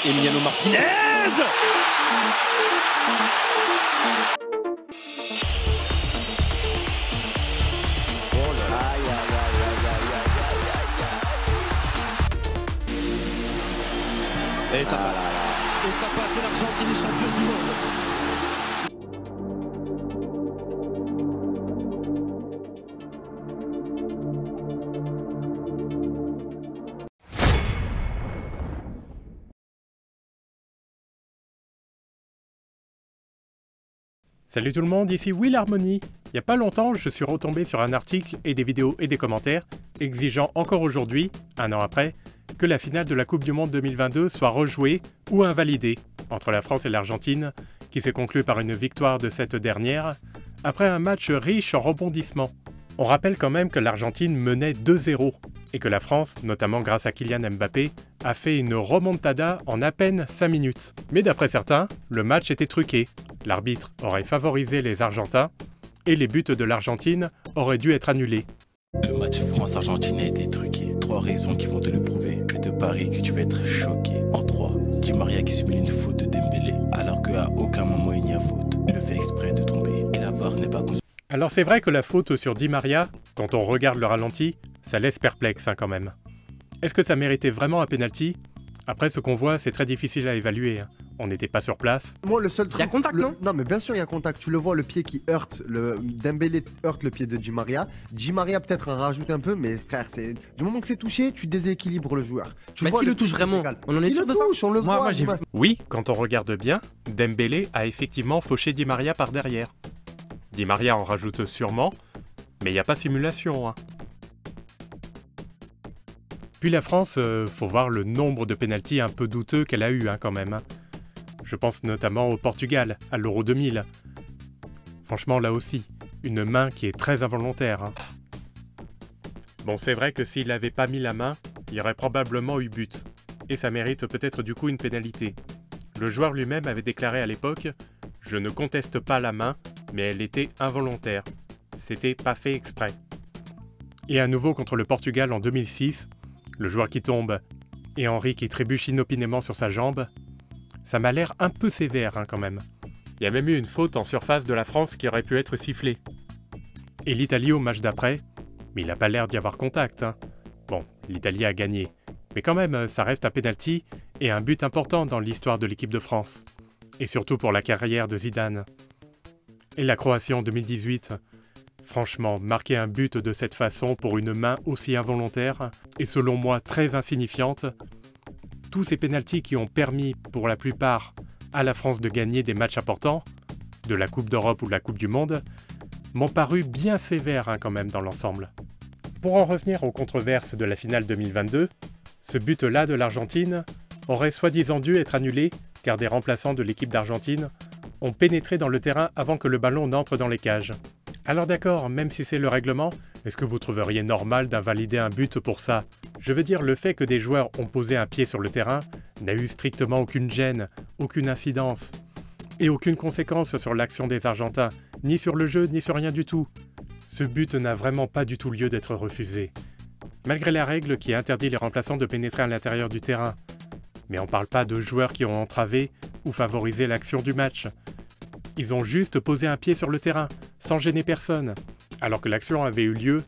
Emiliano Martinez. Et ça passe. Et ça passe, et l'Argentine est championne du monde. Salut tout le monde, ici Will Harmony. Il n'y a pas longtemps, je suis retombé sur un article et des vidéos et des commentaires exigeant encore aujourd'hui, un an après, que la finale de la Coupe du Monde 2022 soit rejouée ou invalidée entre la France et l'Argentine, qui s'est conclue par une victoire de cette dernière, après un match riche en rebondissements. On rappelle quand même que l'Argentine menait 2-0 et que la France, notamment grâce à Kylian Mbappé, a fait une remontada en à peine 5 minutes. Mais d'après certains, le match était truqué. L'arbitre aurait favorisé les Argentins et les buts de l'Argentine auraient dû être annulés. Le match France-Argentine a été truqué. 3 raisons qui vont te le prouver. Je te parie que tu vas être choqué. En 3, Di Maria qui simule une faute de Dembélé, alors qu'à aucun moment il n'y a faute. Il le fait exprès de tomber et la VAR n'est pas consultée. Alors c'est vrai que la faute sur Di Maria, quand on regarde le ralenti, ça laisse perplexe quand même. Est-ce que ça méritait vraiment un penalty? Après, ce qu'on voit, c'est très difficile à évaluer. On n'était pas sur place. Moi, le seul truc... Il y a contact, non? Non, mais bien sûr, il y a contact. Tu le vois, le pied qui heurte. Dembélé heurte le pied de Di Maria. Di Maria peut-être en rajoute un peu, mais frère, c'est du moment que c'est touché, tu déséquilibres le joueur. Mais est-ce qu'il le touche vraiment? On en est sûr de ça? On le voit. Moi, j'ai vu. Oui, quand on regarde bien, Dembélé a effectivement fauché Di Maria par derrière. Di Maria en rajoute sûrement, mais il n'y a pas simulation. Puis la France, faut voir le nombre de pénaltys un peu douteux qu'elle a eu quand même. Je pense notamment au Portugal, à l'Euro 2000. Franchement, là aussi, une main qui est très involontaire. Bon, c'est vrai que s'il n'avait pas mis la main, il y aurait probablement eu but. Et ça mérite peut-être du coup une pénalité. Le joueur lui-même avait déclaré à l'époque « Je ne conteste pas la main, mais elle était involontaire. C'était pas fait exprès. » Et à nouveau contre le Portugal en 2006, le joueur qui tombe et Henry qui trébuche inopinément sur sa jambe, ça m'a l'air un peu sévère quand même. Il y a même eu une faute en surface de la France qui aurait pu être sifflée. Et l'Italie au match d'après, mais il n'a pas l'air d'y avoir contact. Bon, l'Italie a gagné, mais quand même ça reste un penalty et un but important dans l'histoire de l'équipe de France. Et surtout pour la carrière de Zidane. Et la Croatie en 2018, franchement, marquer un but de cette façon pour une main aussi involontaire, et selon moi très insignifiante, tous ces pénaltys qui ont permis, pour la plupart, à la France de gagner des matchs importants, de la Coupe d'Europe ou de la Coupe du Monde, m'ont paru bien sévères quand même dans l'ensemble. Pour en revenir aux controverses de la finale 2022, ce but-là de l'Argentine aurait soi-disant dû être annulé car des remplaçants de l'équipe d'Argentine ont pénétré dans le terrain avant que le ballon n'entre dans les cages. Alors d'accord, même si c'est le règlement, est-ce que vous trouveriez normal d'invalider un but pour ça? Je veux dire, le fait que des joueurs ont posé un pied sur le terrain n'a eu strictement aucune gêne, aucune incidence, et aucune conséquence sur l'action des Argentins, ni sur le jeu, ni sur rien du tout. Ce but n'a vraiment pas du tout lieu d'être refusé, malgré la règle qui interdit les remplaçants de pénétrer à l'intérieur du terrain. Mais on parle pas de joueurs qui ont entravé ou favorisé l'action du match. Ils ont juste posé un pied sur le terrain, sans gêner personne, alors que l'action avait eu lieu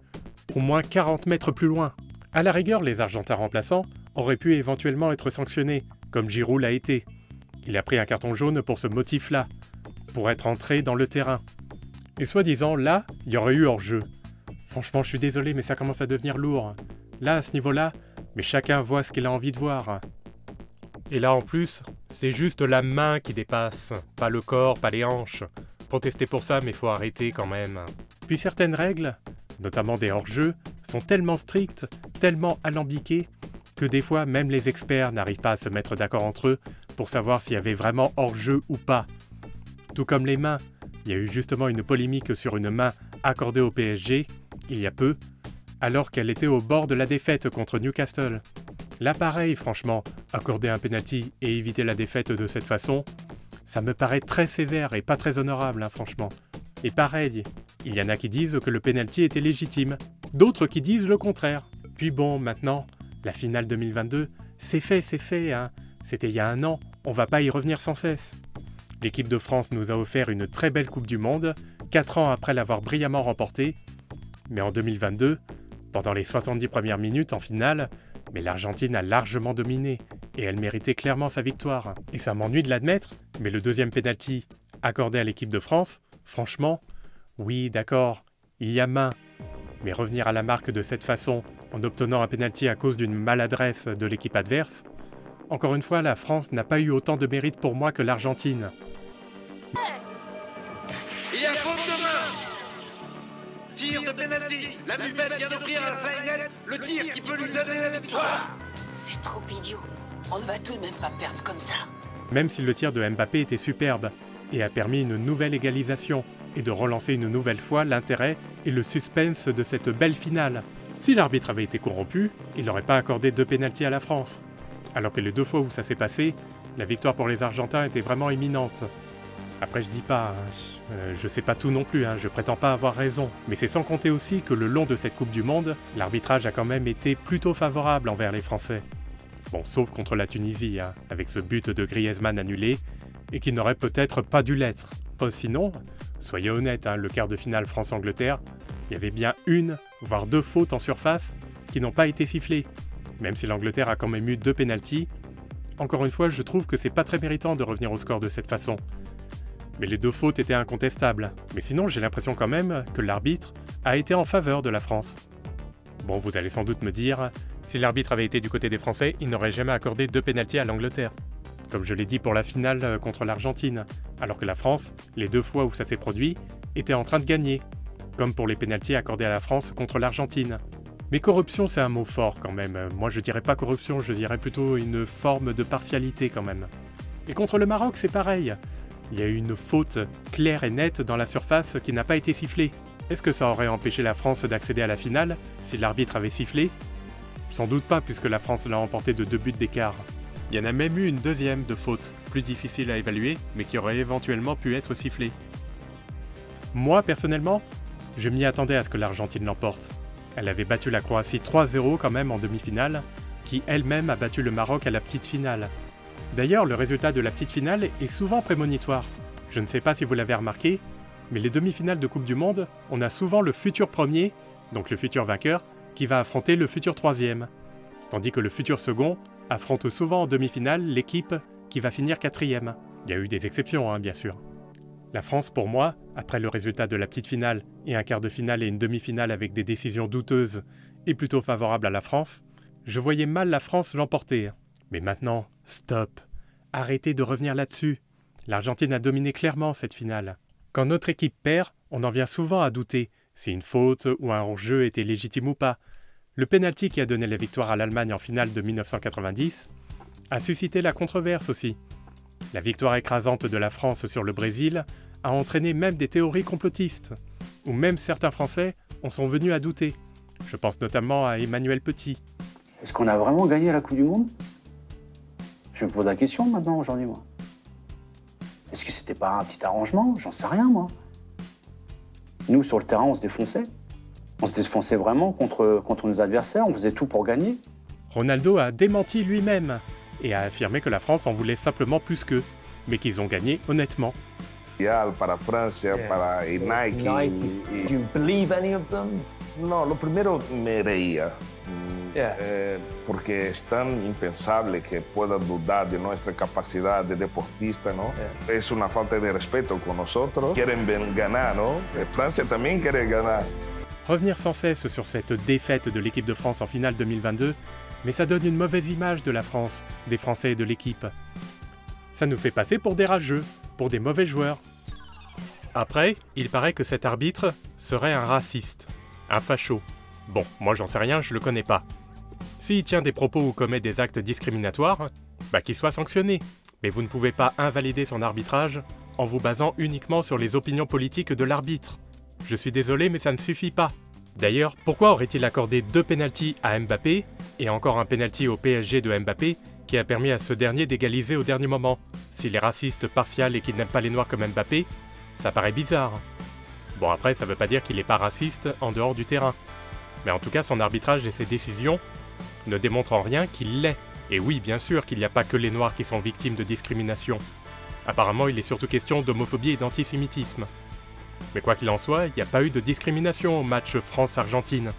au moins 40 mètres plus loin. À la rigueur, les Argentins remplaçants auraient pu éventuellement être sanctionnés, comme Giroud l'a été. Il a pris un carton jaune pour ce motif-là, pour être entré dans le terrain. Et soi-disant, là, il y aurait eu hors-jeu. Franchement, je suis désolé, mais ça commence à devenir lourd. Là, à ce niveau-là, mais chacun voit ce qu'il a envie de voir. Et là, en plus, c'est juste la main qui dépasse, pas le corps, pas les hanches. Protestez pour ça, mais faut arrêter quand même. Puis certaines règles, notamment des hors-jeux, sont tellement strictes, tellement alambiquées, que des fois même les experts n'arrivent pas à se mettre d'accord entre eux pour savoir s'il y avait vraiment hors-jeu ou pas. Tout comme les mains, il y a eu justement une polémique sur une main accordée au PSG, il y a peu, alors qu'elle était au bord de la défaite contre Newcastle. Là pareil, franchement, accorder un penalty et éviter la défaite de cette façon, ça me paraît très sévère et pas très honorable, franchement. Et pareil, il y en a qui disent que le penalty était légitime, d'autres qui disent le contraire. Puis bon, maintenant, la finale 2022, c'est fait, C'était il y a un an, on va pas y revenir sans cesse. L'équipe de France nous a offert une très belle Coupe du Monde, 4 ans après l'avoir brillamment remportée. Mais en 2022, pendant les 70 premières minutes en finale, mais l'Argentine a largement dominé et elle méritait clairement sa victoire. Et ça m'ennuie de l'admettre, mais le deuxième pénalty accordé à l'équipe de France, franchement, oui d'accord, il y a main. Mais revenir à la marque de cette façon, en obtenant un pénalty à cause d'une maladresse de l'équipe adverse, encore une fois, la France n'a pas eu autant de mérite pour moi que l'Argentine. Il y a faute de main. Tir de pénalty. La Mupette vient d'offrir à Zaynep le tir qui peut lui donner la victoire. C'est trop idiot. On ne va tout de même pas perdre comme ça. Même si le tir de Mbappé était superbe et a permis une nouvelle égalisation et de relancer une nouvelle fois l'intérêt et le suspense de cette belle finale. Si l'arbitre avait été corrompu, il n'aurait pas accordé 2 pénaltys à la France. Alors que les 2 fois où ça s'est passé, la victoire pour les Argentins était vraiment imminente. Après je dis pas, je sais pas tout non plus, je prétends pas avoir raison. Mais c'est sans compter aussi que le long de cette Coupe du Monde, l'arbitrage a quand même été plutôt favorable envers les Français. Bon, sauf contre la Tunisie, avec ce but de Griezmann annulé, et qui n'aurait peut-être pas dû l'être. Sinon, soyez honnêtes, le quart de finale France-Angleterre, il y avait bien 1, voire 2 fautes en surface qui n'ont pas été sifflées. Même si l'Angleterre a quand même eu 2 pénaltys, encore une fois, je trouve que c'est pas très méritant de revenir au score de cette façon. Mais les 2 fautes étaient incontestables. Mais sinon, j'ai l'impression quand même que l'arbitre a été en faveur de la France. Bon, vous allez sans doute me dire, si l'arbitre avait été du côté des Français, il n'aurait jamais accordé 2 pénaltys à l'Angleterre. Comme je l'ai dit pour la finale contre l'Argentine, alors que la France, les 2 fois où ça s'est produit, était en train de gagner. Comme pour les pénaltys accordés à la France contre l'Argentine. Mais corruption, c'est un mot fort quand même. Moi, je dirais pas corruption, je dirais plutôt une forme de partialité quand même. Et contre le Maroc, c'est pareil. Il y a eu une faute claire et nette dans la surface qui n'a pas été sifflée. Est-ce que ça aurait empêché la France d'accéder à la finale si l'arbitre avait sifflé? Sans doute pas, puisque la France l'a emporté de 2 buts d'écart. Il y en a même eu une deuxième de faute, plus difficile à évaluer, mais qui aurait éventuellement pu être sifflée. Moi, personnellement, je m'y attendais à ce que l'Argentine l'emporte. Elle avait battu la Croatie 3-0 quand même en demi-finale, qui elle-même a battu le Maroc à la petite finale. D'ailleurs, le résultat de la petite finale est souvent prémonitoire. Je ne sais pas si vous l'avez remarqué, mais les demi-finales de Coupe du Monde, on a souvent le futur premier, donc le futur vainqueur, qui va affronter le futur troisième. Tandis que le futur second affronte souvent en demi-finale l'équipe qui va finir 4e. Il y a eu des exceptions, bien sûr. La France, pour moi, après le résultat de la petite finale et un quart de finale et une demi-finale avec des décisions douteuses et plutôt favorables à la France, je voyais mal la France l'emporter. Mais maintenant, stop. Arrêtez de revenir là-dessus. L'Argentine a dominé clairement cette finale. Quand notre équipe perd, on en vient souvent à douter si une faute ou un hors-jeu était légitime ou pas. Le pénalty qui a donné la victoire à l'Allemagne en finale de 1990 a suscité la controverse aussi. La victoire écrasante de la France sur le Brésil a entraîné même des théories complotistes, où même certains Français en sont venus à douter. Je pense notamment à Emmanuel Petit. Est-ce qu'on a vraiment gagné la Coupe du Monde? Je me pose la question maintenant, aujourd'hui, moi. Est-ce que c'était pas un petit arrangement? J'en sais rien, moi. Nous, sur le terrain, on se défonçait. On se défonçait vraiment contre nos adversaires, on faisait tout pour gagner. Ronaldo a démenti lui-même et a affirmé que la France en voulait simplement plus qu'eux, mais qu'ils ont gagné honnêtement. Para Francia, para Nike. Do you believe any of them? No, lo primero me reía. Porque es tan impensable que pueda dudar de nuestra capacidad de deportista, ¿no? Es una falta de respeto con nosotros. Quieren ganar, ¿no? Francia también quiere ganar. Revenir sans cesse sur cette défaite de l'équipe de France en finale 2022, mais ça donne une mauvaise image de la France, des Français et de l'équipe. Ça nous fait passer pour des rageux, pour des mauvais joueurs. Après, il paraît que cet arbitre serait un raciste, un facho. Bon, moi j'en sais rien, je le connais pas. S'il tient des propos ou commet des actes discriminatoires, qu'il soit sanctionné. Mais vous ne pouvez pas invalider son arbitrage en vous basant uniquement sur les opinions politiques de l'arbitre. Je suis désolé, mais ça ne suffit pas. D'ailleurs, pourquoi aurait-il accordé 2 pénaltys à Mbappé et encore un pénalty au PSG de Mbappé qui a permis à ce dernier d'égaliser au dernier moment? S'il est raciste, partial et qu'il n'aime pas les Noirs comme Mbappé, ça paraît bizarre. Bon, après, ça veut pas dire qu'il n'est pas raciste en dehors du terrain. Mais en tout cas, son arbitrage et ses décisions ne démontrent en rien qu'il l'est. Et oui, bien sûr qu'il n'y a pas que les Noirs qui sont victimes de discrimination. Apparemment, il est surtout question d'homophobie et d'antisémitisme. Mais quoi qu'il en soit, il n'y a pas eu de discrimination au match France-Argentine.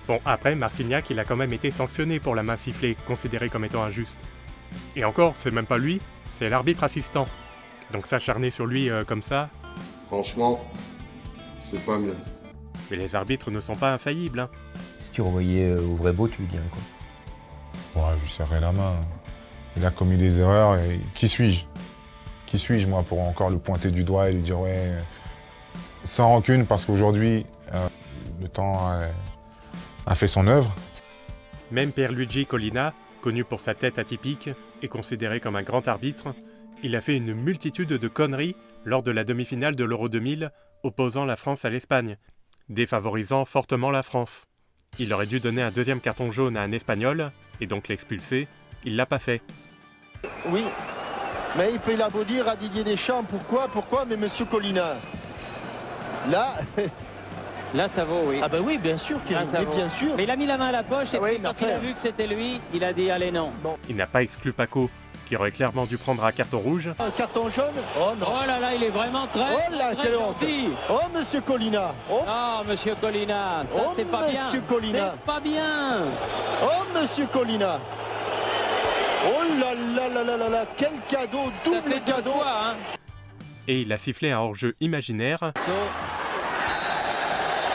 Bon, après, Marcignac, il a quand même été sanctionné pour la main sifflée, considérée comme étant injuste. Et encore, c'est même pas lui, c'est l'arbitre assistant. Donc s'acharner sur lui comme ça... Franchement, c'est pas mieux. Mais les arbitres ne sont pas infaillibles, hein. Si tu revoyais au vrai beau, tu lui dirais quoi? Ouais, je lui serrais la main. Il a commis des erreurs, et qui suis-je? Qui suis-je, moi, pour encore le pointer du doigt et lui dire, ouais... Sans rancune, parce qu'aujourd'hui, le temps a fait son œuvre. Même Pierluigi Collina, connu pour sa tête atypique et considéré comme un grand arbitre, il a fait une multitude de conneries lors de la demi-finale de l'Euro 2000 opposant la France à l'Espagne, défavorisant fortement la France. Il aurait dû donner un deuxième carton jaune à un Espagnol, et donc l'expulser, il l'a pas fait. Oui, mais il peut beau dire à Didier Deschamps, pourquoi, mais monsieur Collina, là... Là, ça vaut, oui. Ah ben oui, bien sûr, bien sûr. Mais il a mis la main à la poche et oui, puis, quand il a vu que c'était lui, il a dit allez non. Bon. Il n'a pas exclu Paco, qui aurait clairement dû prendre un carton rouge. Un carton jaune? Oh non. Oh là là, il est vraiment très, oh là, très gentil. Oh monsieur Collina. Oh monsieur Collina, ça oh, c'est pas bien. Monsieur Collina. C'est pas bien. Oh monsieur Collina. Oh là là là là là là, quel cadeau, double cadeau. Fois, hein. Et il a sifflé un hors-jeu imaginaire.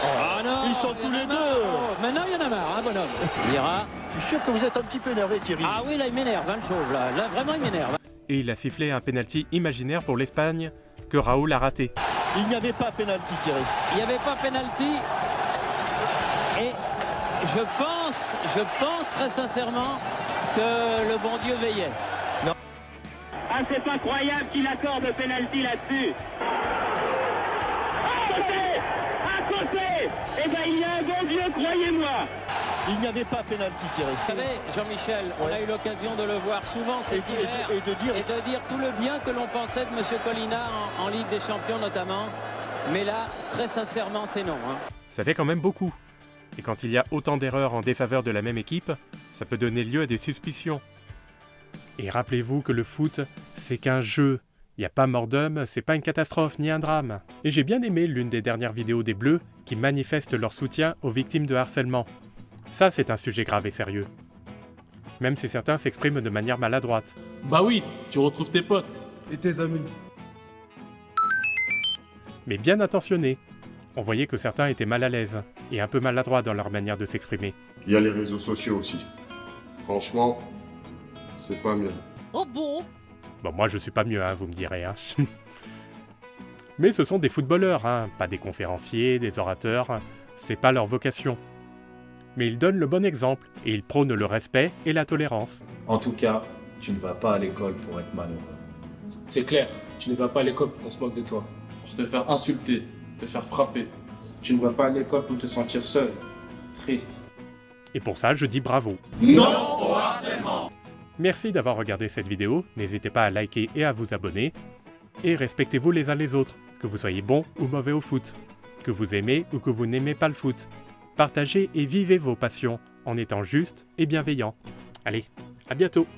Oh non, ils sont tous les deux. Maintenant il y en a marre, hein, bonhomme. Il dira. Je suis sûr que vous êtes un petit peu énervé, Thierry. Ah oui, là il m'énerve, hein, le chauve, là. Là vraiment il m'énerve. Et il a sifflé un penalty imaginaire pour l'Espagne que Raoul a raté. Il n'y avait pas penalty, Thierry. Il n'y avait pas penalty. Et je pense très sincèrement que le bon Dieu veillait. Non. Ah, c'est pas croyable qu'il accorde penalty là-dessus. À côté. Eh ben, il y a un bon Dieu, croyez-moi. Il n'y avait pas penalty, Thierry. Vous savez, Jean-Michel, on a eu l'occasion de le voir souvent cet hiver et de dire tout le bien que l'on pensait de M. Collina en Ligue des Champions notamment. Mais là, très sincèrement, c'est non. Hein. Ça fait quand même beaucoup. Et quand il y a autant d'erreurs en défaveur de la même équipe, ça peut donner lieu à des suspicions. Et rappelez-vous que le foot, c'est qu'un jeu. Il n'y a pas mort d'homme, c'est pas une catastrophe ni un drame. Et j'ai bien aimé l'une des dernières vidéos des Bleus qui manifestent leur soutien aux victimes de harcèlement. Ça, c'est un sujet grave et sérieux. Même si certains s'expriment de manière maladroite. Bah oui, tu retrouves tes potes. Et tes amis. Mais bien intentionnés. On voyait que certains étaient mal à l'aise et un peu maladroits dans leur manière de s'exprimer. Il y a les réseaux sociaux aussi. Franchement, c'est pas mieux. Oh bon? Bon, moi je suis pas mieux, hein, vous me direz. Hein. Mais ce sont des footballeurs, hein, pas des conférenciers, des orateurs. C'est pas leur vocation. Mais ils donnent le bon exemple et ils prônent le respect et la tolérance. En tout cas, tu ne vas pas à l'école pour être malheureux. C'est clair, tu ne vas pas à l'école pour qu'on se moque de toi, pour te faire insulter, te faire frapper. Tu ne vas pas à l'école pour te sentir seul, triste. Et pour ça, je dis bravo. Non au harcèlement! Merci d'avoir regardé cette vidéo, n'hésitez pas à liker et à vous abonner. Et respectez-vous les uns les autres, que vous soyez bon ou mauvais au foot, que vous aimez ou que vous n'aimez pas le foot. Partagez et vivez vos passions en étant juste et bienveillant. Allez, à bientôt!